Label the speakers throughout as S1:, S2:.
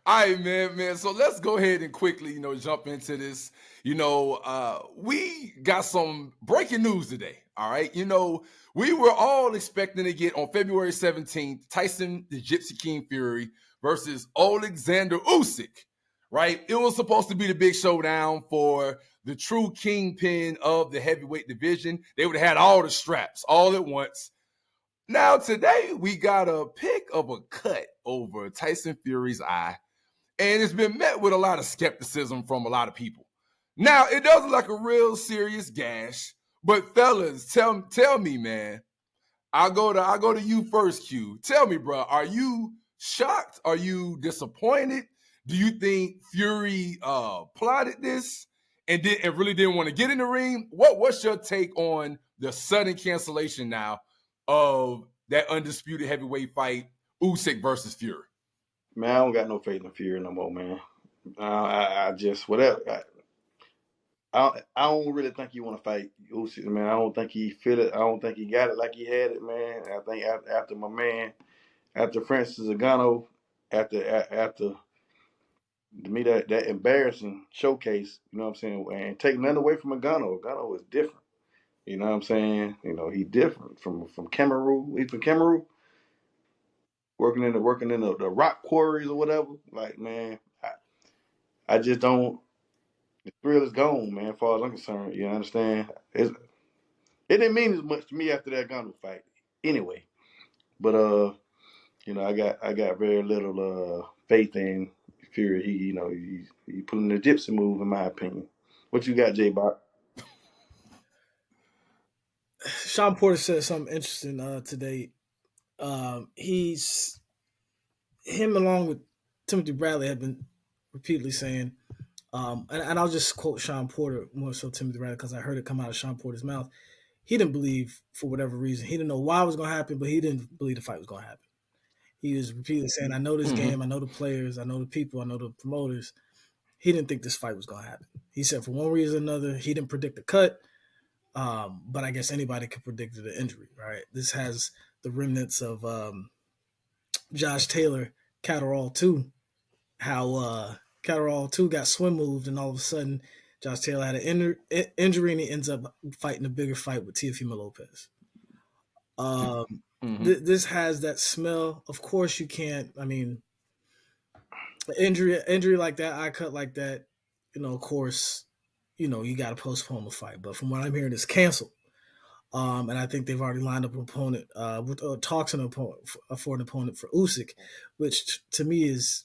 S1: All right, man. So let's go ahead and quickly, jump into this. We got some breaking news today. All right. We were all expecting to get on February 17th, Tyson the Gypsy King Fury versus Oleksandr Usyk. Right? It was supposed to be the big showdown for the true kingpin of the heavyweight division. They would have had all the straps all at once. Now, today, we got a pic of a cut over Tyson Fury's eye, and it's been met with a lot of skepticism from a lot of people. Now, it does look like a real serious gash, but fellas, tell me, man. I go to you first, Q. Tell me, bro, are you shocked? Are you disappointed? Do you think Fury plotted this and really didn't want to get in the ring? What's your take on the sudden cancellation now of that undisputed heavyweight fight, Usyk versus Fury?
S2: Man, I don't got no faith in Fury no more, man. I just whatever. I don't really think he want to fight Usyk, man. I don't think he feel it. I don't think he got it like he had it, man. I think after my man, after Francis Ngannou, after to me that embarrassing showcase, you know what I'm saying, and take nothing away from Ngannou. Ngannou is different. You know what I'm saying? He's different from Cameroon. He's from Cameroon, working in the rock quarries or whatever. Like, man, I just don't. The thrill is gone, man. As far as I'm concerned, you understand? It didn't mean as much to me after that Gunner fight, anyway. But I got very little faith in Fury. He pulling the gypsy move, in my opinion. What you got, J Bot?
S3: Sean Porter said something interesting today. He's him along with Timothy Bradley have been repeatedly saying, and I'll just quote Sean Porter more so Timothy Bradley because I heard it come out of Sean Porter's mouth. He didn't believe for whatever reason. He didn't know why it was going to happen, but he didn't believe the fight was going to happen. He was repeatedly saying, "I know this game. I know the players. I know the people. I know the promoters." He didn't think this fight was going to happen. He said for one reason or another, he didn't predict the cut. But I guess anybody could predict the injury, right? This has the remnants of Josh Taylor, Catterall 2, how Catterall 2 got swim moved, and all of a sudden, Josh Taylor had an injury, and he ends up fighting a bigger fight with Teofimo Lopez. This has that smell. Of course, you can't. I mean, injury like that, eye cut like that. Of course, you got to postpone the fight. But from what I'm hearing, it's canceled. And I think they've already lined up an opponent with talks an opponent for an opponent for Usyk, which to me is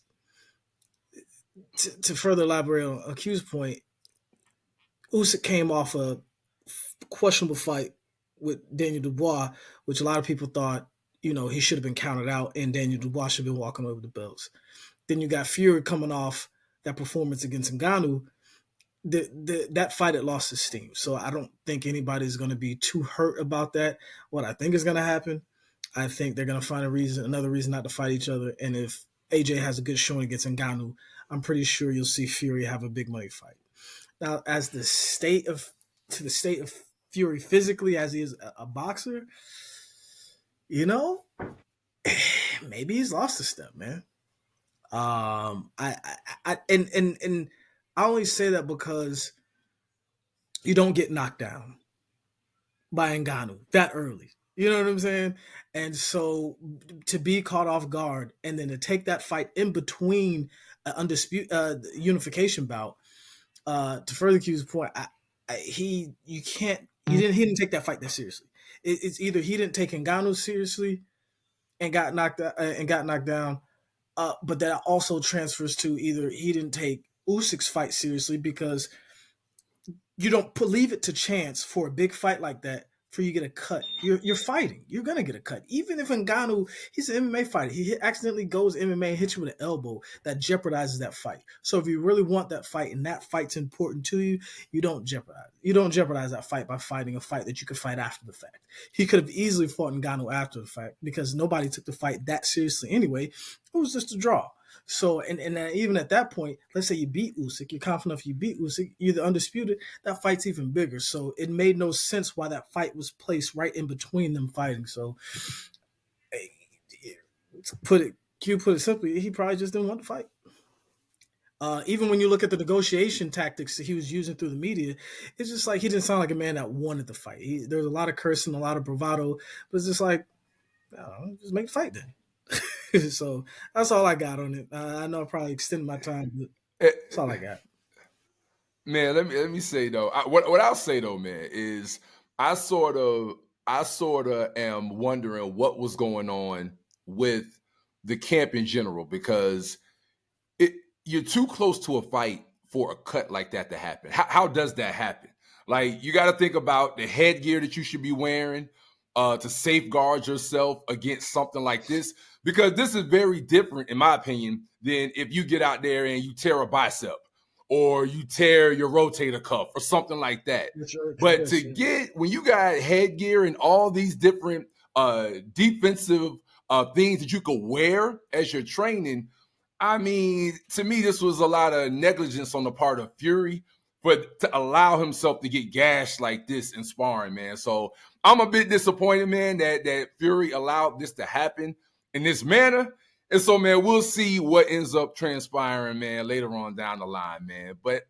S3: to further elaborate on Q's point. Usyk came off a questionable fight with Daniel Dubois, which a lot of people thought he should have been counted out, and Daniel Dubois should have been walking away with the belts. Then you got Fury coming off that performance against Ngannou. That fight had lost its steam. So I don't think anybody's going to be too hurt about that. What I think is going to happen, I think they're going to find another reason not to fight each other. And if AJ has a good showing against Ngannou, I'm pretty sure you'll see Fury have a big money fight. Now, as the state of Fury physically, as he is a boxer, maybe he's lost a step, man. And I only say that because you don't get knocked down by Ngannou that early. You know what I'm saying? And so to be caught off guard and then to take that fight in between unification bout, to further Q's point, he didn't take that fight that seriously. It's either he didn't take Ngannou seriously and got knocked down, but that also transfers to either he didn't take Usyk's fight seriously because you don't leave it to chance for a big fight like that for you to get a cut. You're fighting. You're gonna get a cut. Even if Ngannou, he's an MMA fighter, he accidentally goes MMA and hits you with an elbow, that jeopardizes that fight. So if you really want that fight and that fight's important to you, you don't jeopardize. You don't jeopardize that fight by fighting a fight that you could fight after the fact. He could have easily fought Ngannou after the fact because nobody took the fight that seriously anyway. It was just a draw. So, and even at that point, let's say you beat Usyk, you're confident if you beat Usyk, you're the undisputed, that fight's even bigger. So it made no sense why that fight was placed right in between them fighting. So Q put it simply, he probably just didn't want to fight. Even when you look at the negotiation tactics that he was using through the media, it's just like he didn't sound like a man that wanted to fight. There was a lot of cursing, a lot of bravado, but it's just like, just make the fight then. So that's all I got on it. I know I probably extended my time, but that's all I got.
S1: Man, let me say though, what I'll say though, man, is I sort of am wondering what was going on with the camp in general, because you're too close to a fight for a cut like that to happen. How does that happen? Like, you got to think about the headgear that you should be wearing to safeguard yourself against something like this, because this is very different, in my opinion, than if you get out there and you tear a bicep or you tear your rotator cuff or something like that. But to get, when you got headgear and all these different defensive things that you could wear as you're training, I mean, to me, this was a lot of negligence on the part of Fury to allow himself to get gashed like this in sparring, man. So I'm a bit disappointed, man, that Fury allowed this to happen in this manner. And so, man, we'll see what ends up transpiring, man, later on down the line, man. But